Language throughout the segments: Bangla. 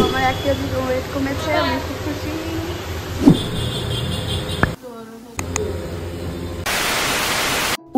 আমার 1 কেজি ওয়েট কমেছে, আমি খুব খুশি।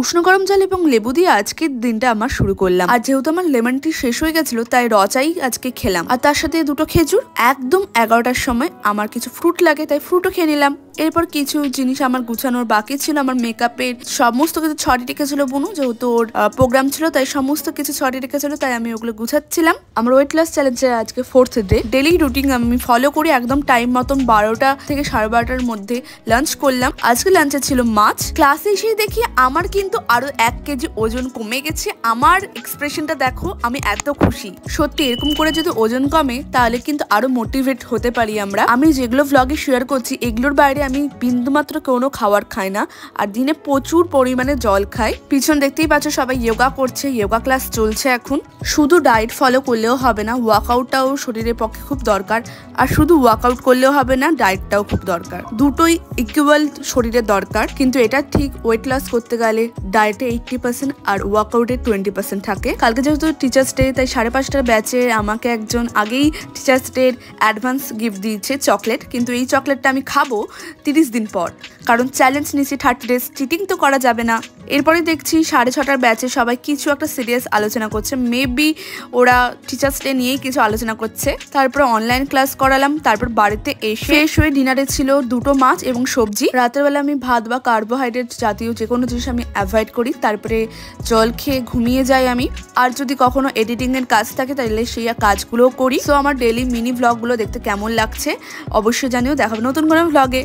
উষ্ণ গরম জল এবং লেবু দিয়ে আজকের দিনটা আমার শুরু করলাম। আর যেহেতু আমার লেমন টি শেষ হয়ে গেছিল তাই রচাই আজকে খেলাম, আর তার সাথে 2টো খেজুর। একদম 11টার সময় আমার কিছু ফ্রুট লাগে তাই ফ্রুটও খেয়ে নিলাম। এরপর কিছু জিনিস আমার গুছানোর বাকি ছিল, আমার মেকআপের সমস্ত কিছু ছড়িয়ে রেখেছিল বুনু, যেহেতু ওর প্রোগ্রাম ছিল তাই সমস্ত কিছু ছড়িয়ে রেখেছিল, তাই আমি ওগুলো গুছাচ্ছিলাম। আমার ওয়েট লস চ্যালেঞ্জের আজকে 4th ডে। ডেলি রুটিন আমি ফলো করি একদম টাইম মতন 12টা থেকে 12:30টার মধ্যে লাঞ্চ করলাম। আজকে লাঞ্চে ছিল মাছ। ক্লাসে এসে দেখি আমার কিন্তু আরো 1 কেজি ওজন কমে গেছে। আমার এক্সপ্রেশনটা দেখো, আমি এত খুশি। সত্যি এরকম করে যদি ওজন কমে তাহলে কিন্তু আরো মোটিভেট হতে পারি আমরা। আমি যেগুলো ভ্লগে শেয়ার করছি এগুলোর বাইরে আমি বিন্দুমাত্র কোনো খাবার খাই না, আর দিনে প্রচুর পরিমাণে জল খাই। পিছন দেখতেই পাচ্ছ সবাই যোগা করছে, যোগা ক্লাস চলছে এখন। শুধু ডায়েট ফলো করলেও হবে না, ওয়ার্কআউটটাও শরীরের পক্ষে খুব দরকার। আর শুধু ওয়ার্কআউট করলেও হবে না, ডায়েটটাও খুব দরকার। দুটোই ইকুয়াল শরীরের দরকার। কিন্তু এটা ঠিক, ওয়েট লস করতে গেলে ডায়েটে 80% আর ওয়ার্কআউটে 20% থাকে। কালকে যেহেতু টিচার্স ডে তাই 5:30টার ব্যাচে আমাকে একজন আগেই টিচার্স ডে অ্যাডভান্স গিফট দিয়েছে চকলেট, কিন্তু এই চকলেটটা আমি খাবো 30 দিন পর, কারণ চ্যালেঞ্জ নিয়েছি 30 ডেজ, চিটিং তো করা যাবে না। এরপরে দেখছি 6:30টার ব্যাচে সবাই কিছু একটা সিরিয়াস আলোচনা করছে, মেবি ওরা টিচার্স ডে নিয়েই কিছু আলোচনা করছে। তারপর অনলাইন ক্লাস করালাম। তারপর বাড়িতে এসে ফ্রেশ হয়ে ডিনারে ছিল 2টো মাছ এবং সবজি। রাতের বেলা আমি ভাত বা কার্বোহাইড্রেট জাতীয় যে কোনো জিনিস আমি অ্যাভয়েড করি। তারপরে জল খেয়ে ঘুমিয়ে যাই আমি। আর যদি কখনো এডিটিং এর কাজ থাকে তাহলে সেই কাজগুলোও করি। সো আমার ডেইলি মিনি ভ্লগগুলো দেখতে কেমন লাগছে অবশ্যই জানিও। দেখাবো নতুন কোনো ভ্লগে।